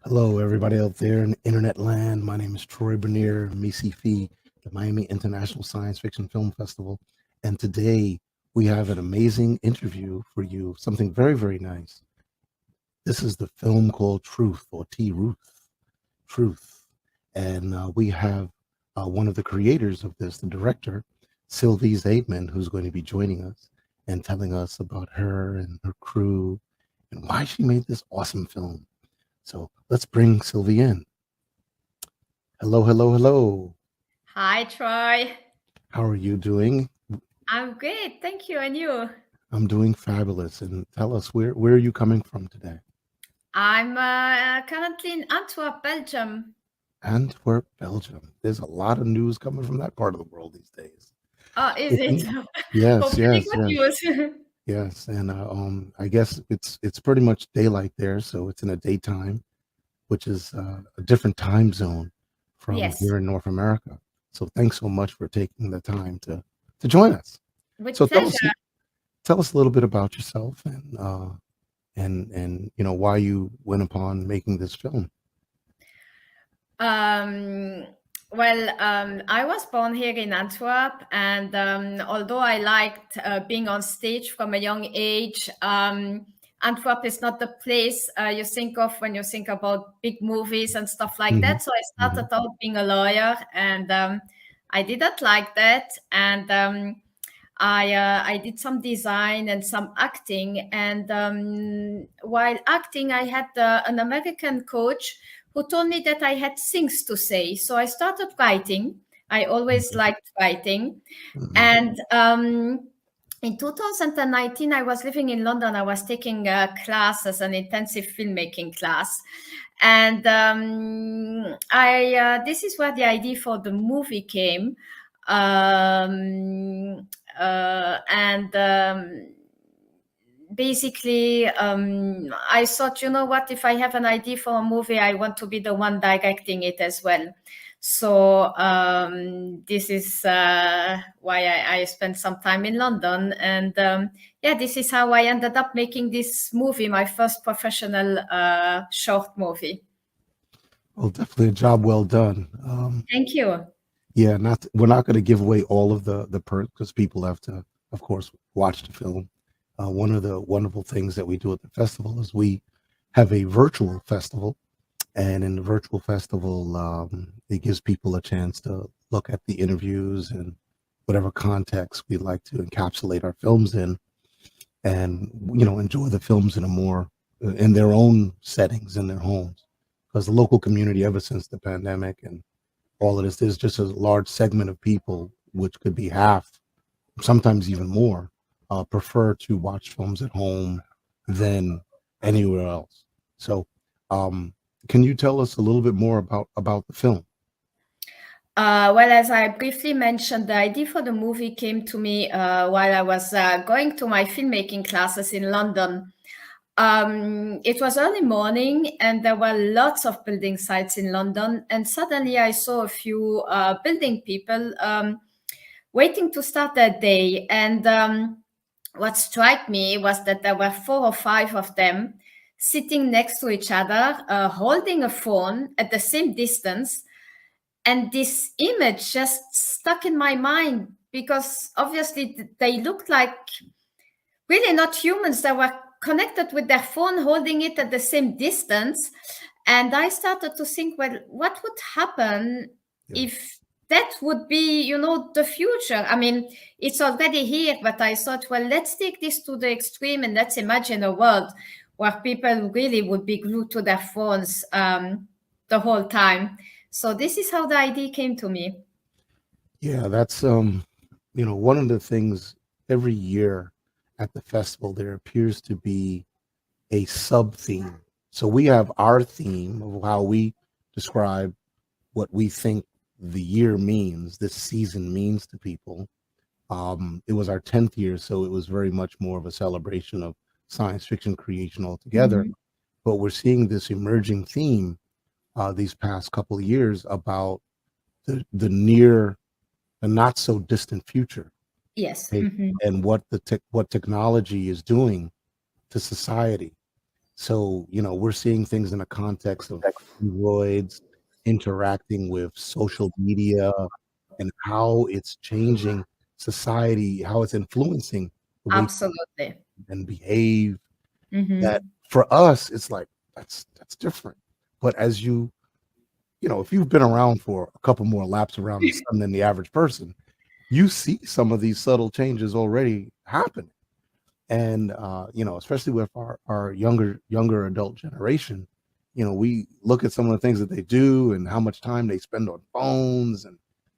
Hello, everybody out there in internet land. My name is Troy Bernier, SciFi, the Miami International Science Fiction Film Festival. And today we have an amazing interview for you, something very, very nice. This is the film called tRUTH, or tRUTH. And we have one of the creators of this, the director, Sylvie Zaidman, who's going to be joining us and telling us about her and her crew and why she made this awesome film. So let's bring Sylvie in. Hello, hello, hello. Hi, Troy. How are you doing? I'm great, thank you. And you? I'm doing fabulous. And tell us, where are you coming from today? I'm currently in Antwerp, Belgium. Antwerp, Belgium. There's a lot of news coming from that part of the world these days. Oh, is it? Yes, Hopefully yes, good yes. news. Yes, and I guess it's pretty much daylight there, so it's in a daytime, which is a different time zone from Yes. here in North America. So thanks so much for taking the time to join us. With So pleasure. tell us a little bit about yourself and you know why you went upon making this film. Well, I was born here in Antwerp, and although I liked being on stage from a young age, Antwerp is not the place you think of when you think about big movies and stuff like that. So I started out being a lawyer, and I didn't like that. And I did some design and some acting. And while acting, I had an American coach who told me that I had things to say. So I started writing. I always liked writing. And in 2019, I was living in London. I was taking a class as an intensive filmmaking class. And this is where the idea for the movie came. basically, I thought, you know what, if I have an idea for a movie, I want to be the one directing it as well. So this is why I spent some time in London. And yeah, this is how I ended up making this movie, my first professional short movie. Well, definitely a job well done. Thank you. Yeah, we're not going to give away all of the perks because people have to, of course, watch the film. One of the wonderful things that we do at the festival is we have a virtual festival, and in the virtual festival, it gives people a chance to look at the interviews and whatever context we like to encapsulate our films in, and enjoy the films in a more in their own settings in their homes, because the local community, ever since the pandemic and all of this, there's just a large segment of people, which could be half, sometimes even more, prefer to watch films at home than anywhere else. So can you tell us a little bit more about the film? Well, as I briefly mentioned, the idea for the movie came to me while I was going to my filmmaking classes in London. It was early morning and there were lots of building sites in London. And suddenly I saw a few building people waiting to start their day. And what struck me was that there were 4 or 5 of them sitting next to each other, holding a phone at the same distance. And this image just stuck in my mind because obviously they looked like really not humans. They were connected with their phone, holding it at the same distance. And I started to think, well, what would happen if that would be, the future? I mean, it's already here, but I thought, well, let's take this to the extreme and let's imagine a world where people really would be glued to their phones the whole time. So this is how the idea came to me. Yeah, that's one of the things. Every year at the festival there appears to be a sub theme. So we have our theme of how we describe what we think the year means, this season means to people. It was our 10th year, so it was very much more of a celebration of science fiction creation altogether. Mhm. But we're seeing this emerging theme these past couple of years about the near and not so distant future. Yes. Okay, Mhm. and what technology is doing to society. So we're seeing things in the context of androids interacting with social media and how it's changing society, how it's influencing the way Absolutely. and behave. That Mhm. for us, it's like that's different. But as if you've been around for a couple more laps around the sun than the average person, you see some of these subtle changes already happen. And especially with our younger adult generation, we look at some of the things that they do and how much time they spend on phones, and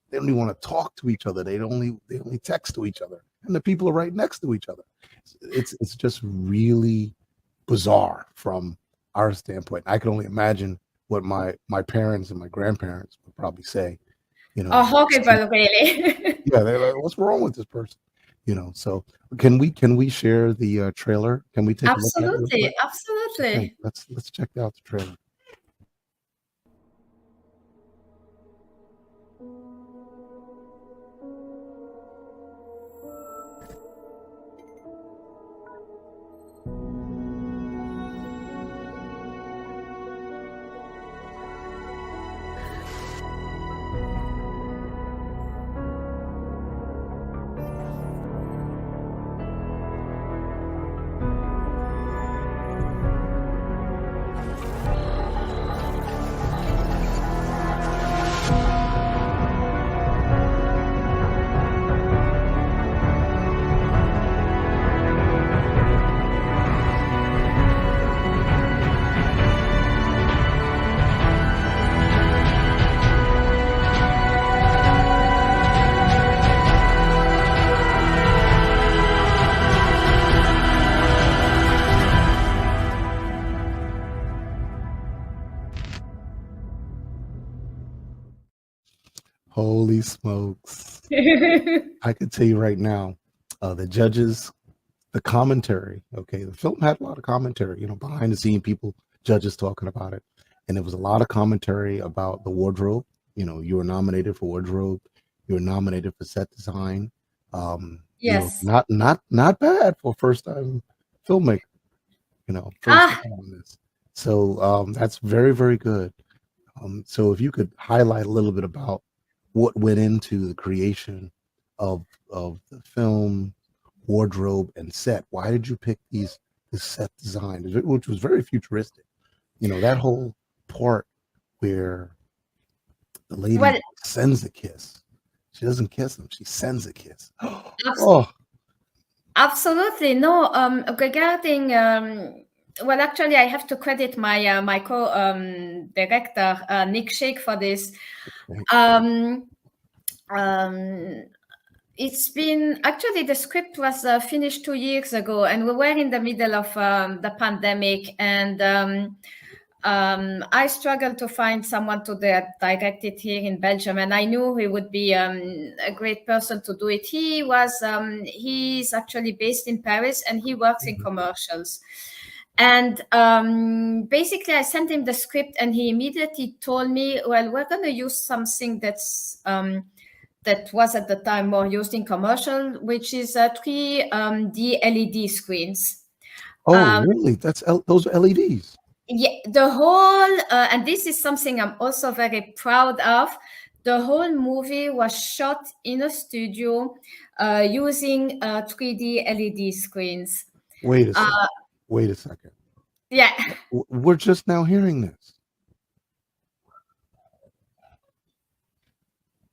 they don't even want to talk to each other. They only text to each other, and the people are right next to each other. It's just really bizarre from our standpoint. I can only imagine what my parents and my grandparents would probably say. Oh, horrible, really. Yeah, they're like, what's wrong with this person? So can we share the trailer? Can we take a look at it real quick? Absolutely. Okay, Absolutely. let's check out the trailer. Holy smokes. I could tell you right now, the judges the commentary. Okay, the film had a lot of commentary. Behind the scene people, judges talking about it, and there was a lot of commentary about the wardrobe. You were nominated for wardrobe. You were nominated for set design. Yes. Not bad for first time filmmaker. First Ah, time on this. So that's very, very good. So if you could highlight a little bit about what went into the creation of the film, wardrobe, and set. Why did you pick this set design, which was very futuristic? That whole part where the lady well, sends a kiss. She doesn't kiss him. She sends a kiss. abs- Oh, absolutely. No, regarding, well, actually, I have to credit my co-director, Nic Shake, for this. okay. Um, um, it's been actually the script was finished 2 years ago, and we were in the middle of the pandemic, and I struggled to find someone to direct it here in Belgium, and I knew he would be a great person to do it. He's actually based in Paris, and he works in Mhm. commercials. And basically, I sent him the script, and he immediately told me, "Well, we're going to use something that was at the time more used in commercial, which is 3D LED screens." Oh, Um, really? Those are LEDs. yeah, the whole, and this is something I'm also very proud of. The whole movie was shot in a studio using 3D LED screens. Wait a Uh, second. Wait a second. yeah, We're just now hearing this.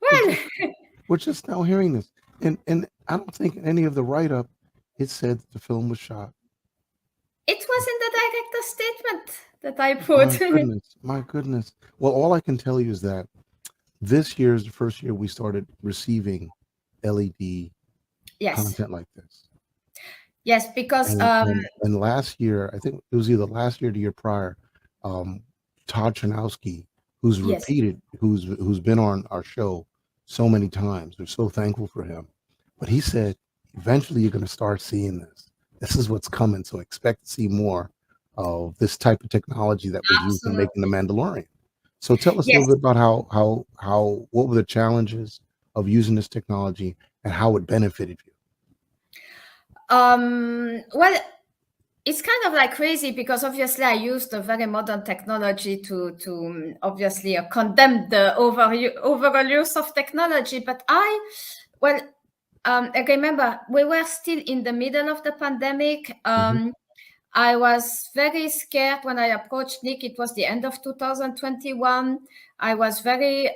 We're well, just we're just now hearing this. And I don't think any of the write up it said that the film was shot. it was in the director's statement that I My put. goodness. My goodness. Well, all I can tell you is that this year is the first year we started receiving LED Yes, content like this. yes, because And last year, I think it was either last year or the year prior, um, Todd Chernowski, yes. who's been on our show so many times. We're so thankful for him. But he said, eventually you're going to start seeing this. This is what's coming. So expect to see more of this type of technology that was used in making The Absolutely. Mandalorian. So tell us a little Yes. bit about how what were the challenges of using this technology and how it benefited you. Well, it's kind of like crazy because obviously I used a very modern technology to obviously condemn the overall use of technology. But well, I remember we were still in the middle of the pandemic. Mhm. I was very scared when I approached Nick. It was the end of 2021. I was very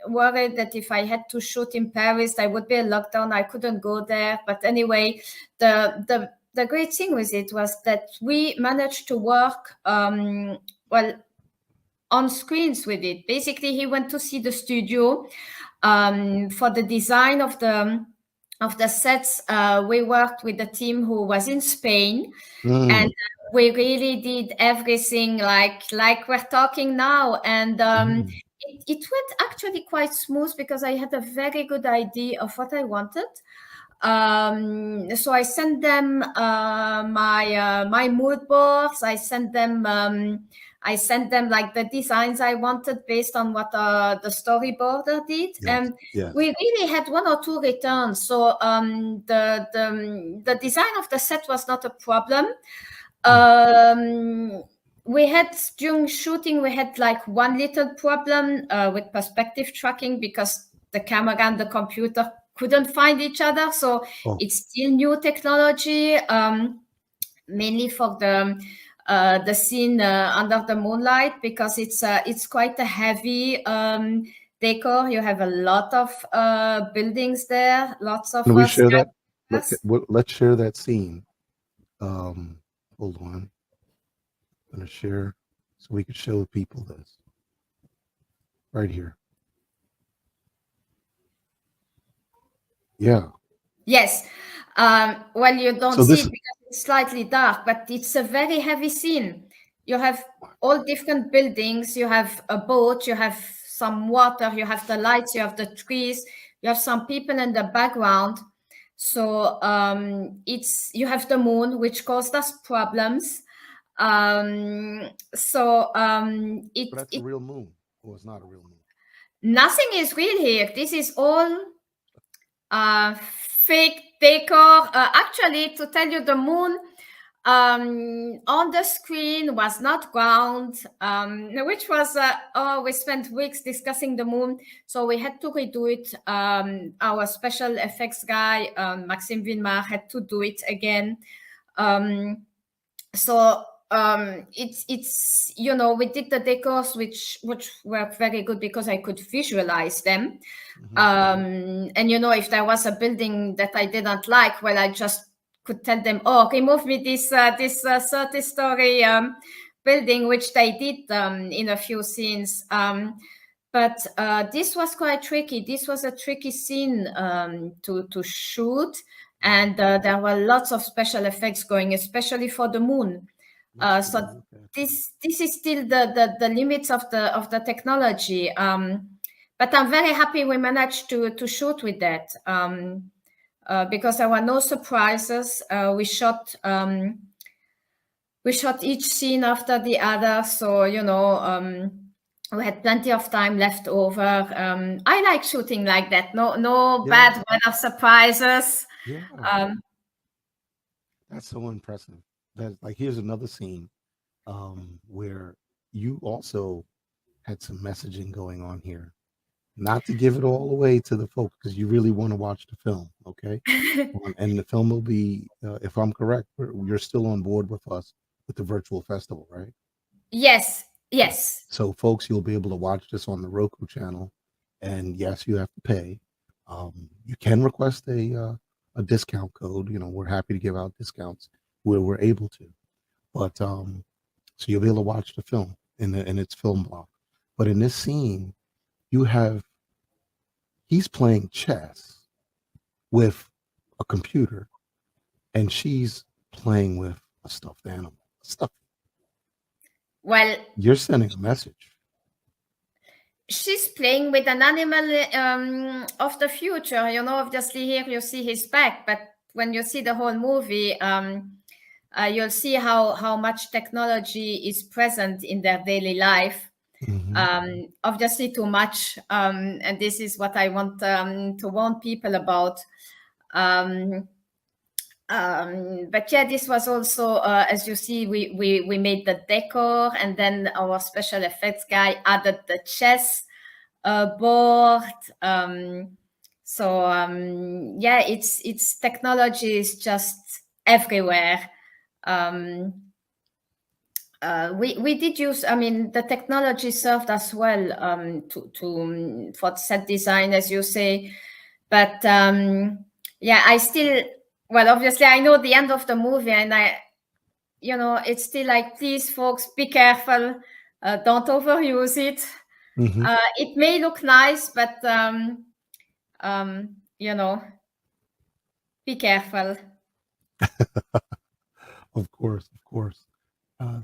worried that if I had to shoot in Paris, there would be a lockdown. I couldn't go there. But anyway, the great thing with it was that we managed to work well on screens with it. Basically, he went to see the studio for the design of the sets. We worked with a team who was in Spain, and Mm. we really did everything like we're talking now. And Mm. it went actually quite smooth because I had a very good idea of what I wanted. So I sent them my mood boards. I sent them like the designs I wanted based on what the storyboarder did, Yes. and Yes. we really had one or two returns. So the design of the set was not a problem. Mm. We had during shooting, we had like one little problem with perspective tracking because the camera and the computer couldn't find each other. So Oh. it's still new technology, mainly for the scene under the moonlight because it's quite a heavy decor. You have a lot of buildings there, lots of Can we share that? skyscrapers. Let's share that scene. Um, Hold on. I'm gonna share so we could show people this right here. Yeah. Yes. Well, you don't So see this. it because it's slightly dark, but it's a very heavy scene. You have all different buildings, you have a boat, you have some water, you have the lights, you have the trees, you have some people in the background. So you have the moon, which caused us problems. So But that's a real moon. Well, it's not a real moon. nothing is real here. This is all fake decor. Actually, to tell you, the moon on the screen was not ground, which was we spent weeks discussing the moon, so we had to redo it. Our special effects guy, Maxime Villemar, had to do it again. So it's we did the decors which were very good because I could visualize them. And if there was a building that I didn't like, well, I just could tell them, oh, remove me this 30-story building, which they did in a few scenes. But this was quite tricky. This was a tricky scene to shoot, and there were lots of special effects going, especially for the moon. So this is still the limits of the technology. But I'm very happy we managed to shoot with that because there were no surprises. We shot each scene after the other, so we had plenty of time left over. I like shooting like that. No bad weather surprises. Yeah, that's so impressive. That like here's another scene where you also had some messaging going on here. Not to give it all away to the folks because you really want to watch the film, okay? And the film will be, if I'm correct, you're still on board with us with the virtual festival, right? Yes. So, folks, you'll be able to watch this on the Roku channel, and yes, you have to pay. You can request a discount code. We're happy to give out discounts where we're able to, but so you'll be able to watch the film in its film block. But in this scene, he's playing chess with a computer, and she's playing with a stuffed animal. Well, you're sending a message. She's playing with an animal of the future. Obviously here you see his back, but when you see the whole movie, you'll see how much technology is present in their daily life. Obviously too much, and this is what I want to warn people about. But yeah, this was also, as you see, we made the decor, and then our special effects guy added the chess board. Yeah, it's technology is just everywhere. We did use, the technology served us well for set design, as you say. But yeah, obviously I know the end of the movie, and it's still like, please, folks, be careful, don't overuse it. It may look nice, but be careful. Of course.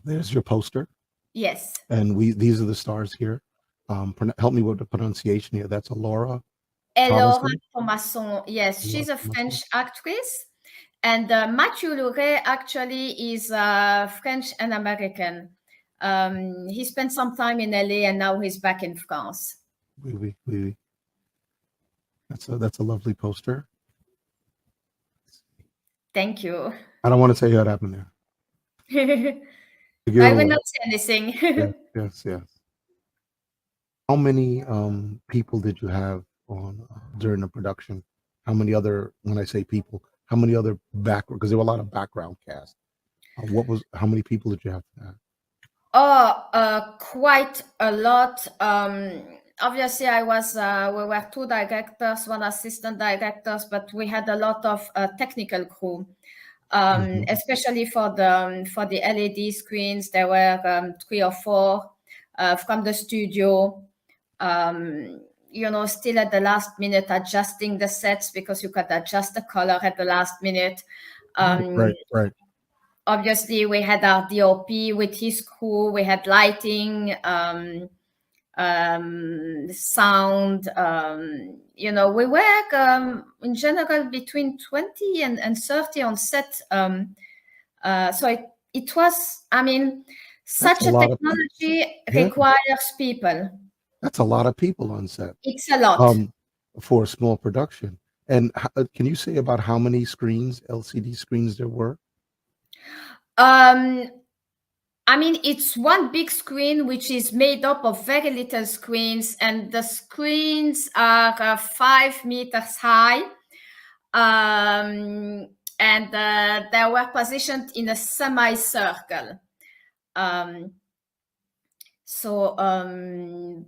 There's your poster. Yes. And these are the stars here. Help me with the pronunciation here. That's Laura Thomasson. Yes, she's a French actress. And Mathieu Louret actually is French and American. He spent some time in LA, and now he's back in France. Oui. That's a lovely poster. Thank you. I don't want to tell you what happened there. I will not say anything. Yes. How many people did you have on during the production? How many other, when I say people, how many other background, because there were a lot of background cast. How many people did you have for that? Oh, quite a lot. Obviously we were two directors, one assistant directors, but we had a lot of technical crew. Especially for the LED screens, there were 3 or 4 from the studio. Still at the last minute adjusting the sets, because you could adjust the color at the last minute. Right. Obviously, we had our DOP with his crew. We had lighting. sound. You know, we work in general between 20 and 30 on set. So it was, I mean, That's such a a lot of people. technology Yeah, requires people. that's a lot of people on set It's a lot. for a small production. And can you say about how many screens, LCD screens there were? I mean, it's one big screen which is made up of very little screens, and the screens are 5 meters high. And they were positioned in a semicircle.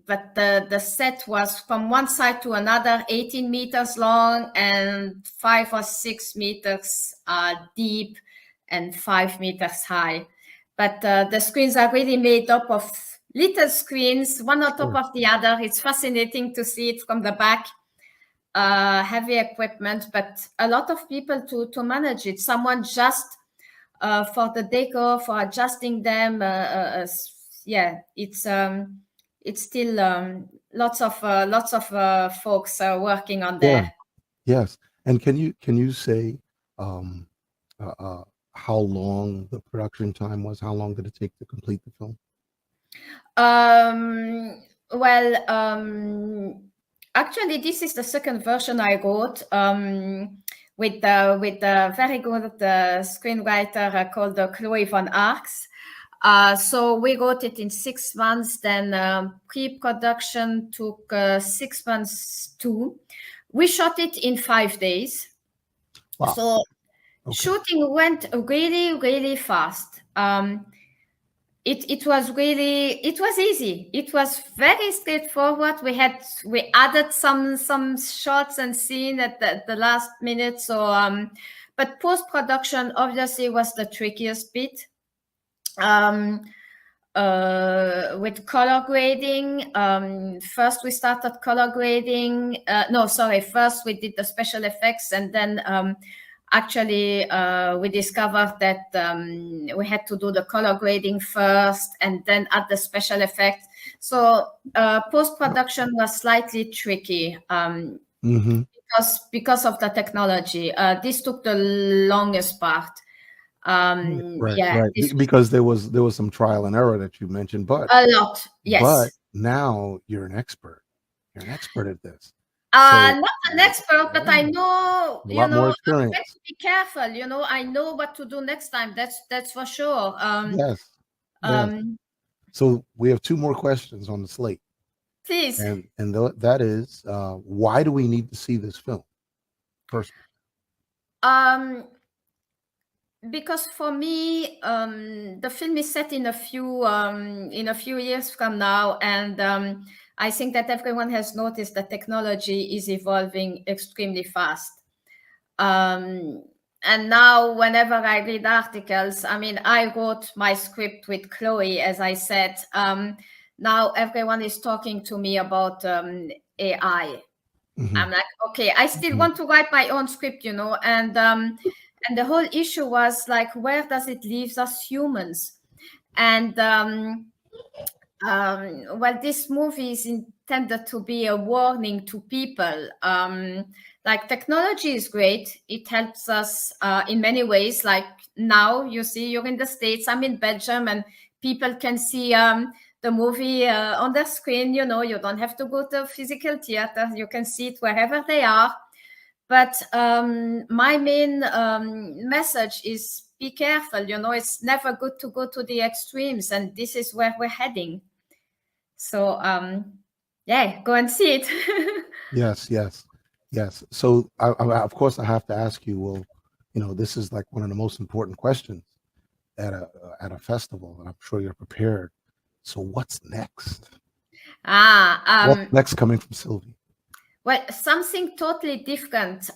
But the set was from one side to another 18 meters long and 5 or 6 meters deep and 5 meters high. But the screens are really made up of little screens, one on top of the other. It's fascinating to see it from the back. Heavy equipment, but a lot of people to manage it. Someone just for the decor, for adjusting them. Yeah, it's still lots of folks working on there. Yes. And can you say how long the production time was? How long did it take to complete the film? Actually, this is the second version I wrote with a very good screenwriter called Chloe van Arks. So we wrote it in 6 months. Then pre-production took 6 months too. We shot it in 5 days. Wow. So shooting went really, really fast. It was easy. It was very straightforward. We added some shots and scene at the last minute. So, but post-production obviously was the trickiest bit. With color grading, first we started color grading. First we did the special effects, and then actually we discovered that we had to do the color grading first and then add the special effects. So post-production was slightly tricky because of the technology. This took the longest part. Right. Because there was some trial and error that you mentioned, but a lot, yes. But now you're an expert. You're an expert at this. Not an expert, but I know, a lot more experience. I have to be careful. I know what to do next time. That's for sure. Yes. So we have 2 more questions on the slate. Please. And that is, why do we need to see this film? First. Because for me, the film is set in a few years from now, and I think that everyone has noticed that technology is evolving extremely fast. And now, whenever I read articles, I mean, I wrote my script with Chloe, as I said. Now everyone is talking to me about AI. I'm like, okay, I still want to write my own script, and the whole issue was like, where does it leave us humans? And this movie is intended to be a warning to people. Like, technology is great. It helps us in many ways. Like, now you see, you're in the States, I'm in Belgium, and people can see the movie on their screen. You don't have to go to a physical theater. You can see it wherever they are. But my main message is, be careful. It's never good to go to the extremes, and this is where we're heading. So go and see it. Yes. So of course I have to ask you, well, this is like one of the most important questions at a festival, and I'm sure you're prepared. So what's next? What's next coming from Sylvie? Well, something totally different.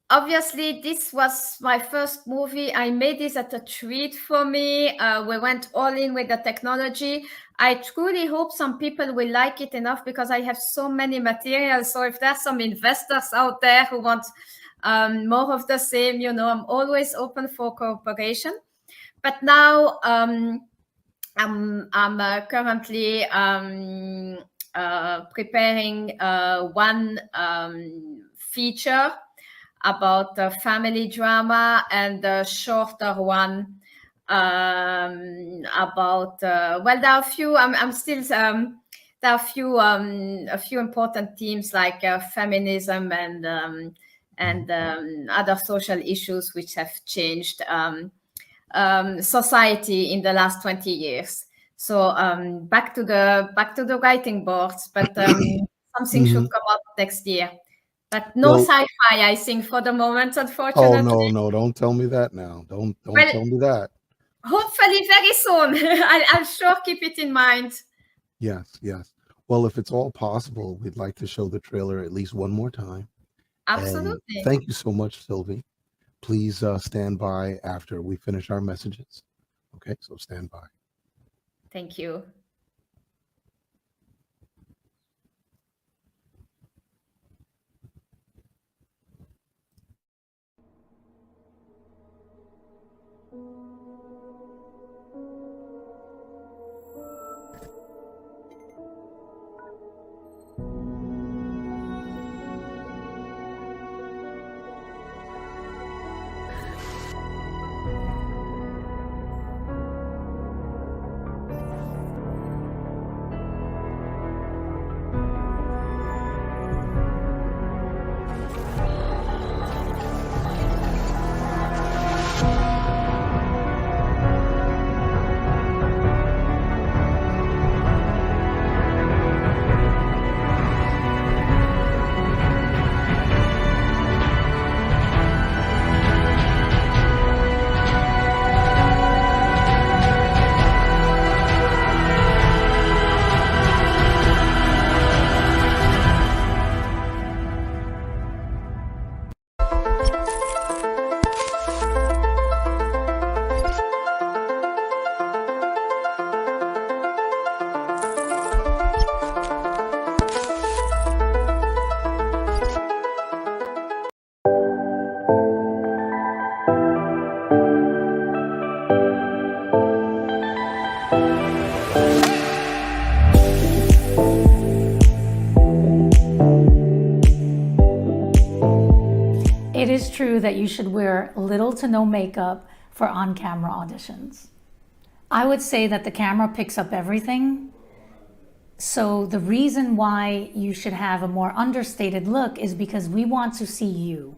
Obviously, this was my first movie. I made this at a treat for me. We went all in with the technology. I truly hope some people will like it enough, because I have so many materials. So if there's some investors out there who want more of the same, I'm always open for cooperation. But now I'm currently preparing one feature about family drama, and a shorter one about well, there are a few. I'm still there are a few important themes like feminism and other social issues which have changed society in the last 20 years. So back to the writing boards, but something should come out next year. But no Well, sci-fi, I think, for the moment, oh unfortunately. no, don't tell me that now. Don't Well, tell me that. hopefully very soon. I'll sure keep it in mind. Yes, yes. Well, if it's all possible, we'd like to show the trailer at least one more time. And Absolutely. thank you so much, Sylvie. Please stand by after we finish our messages. Okay, so stand by. Thank you. It is true that you should wear little to no makeup for on-camera auditions. I would say that the camera picks up everything. So the reason why you should have a more understated look is because we want to see you.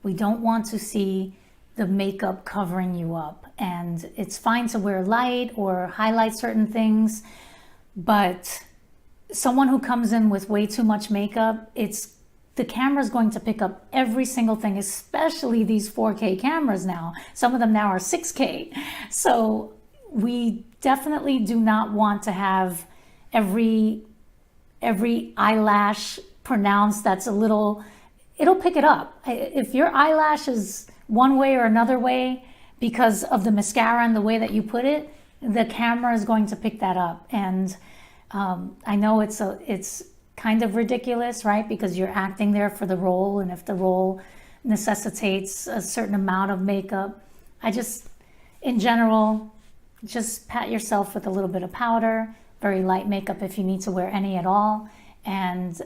We don't want to see the makeup covering you up. And it's fine to wear light or highlight certain things, but someone who comes in with way too much makeup, the camera is going to pick up every single thing, especially these 4K cameras now. Some of them now are 6K. So we definitely do not want to have every eyelash pronounced that's a little, it'll pick it up. If your eyelash is one way or another way because of the mascara and the way that you put it, the camera is going to pick that up. And I know it's kind of ridiculous, right? Because you're acting there for the role, and if the role necessitates a certain amount of makeup, in general, just pat yourself with a little bit of powder, very light makeup if you need to wear any at all, and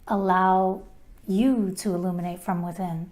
allow you to illuminate from within.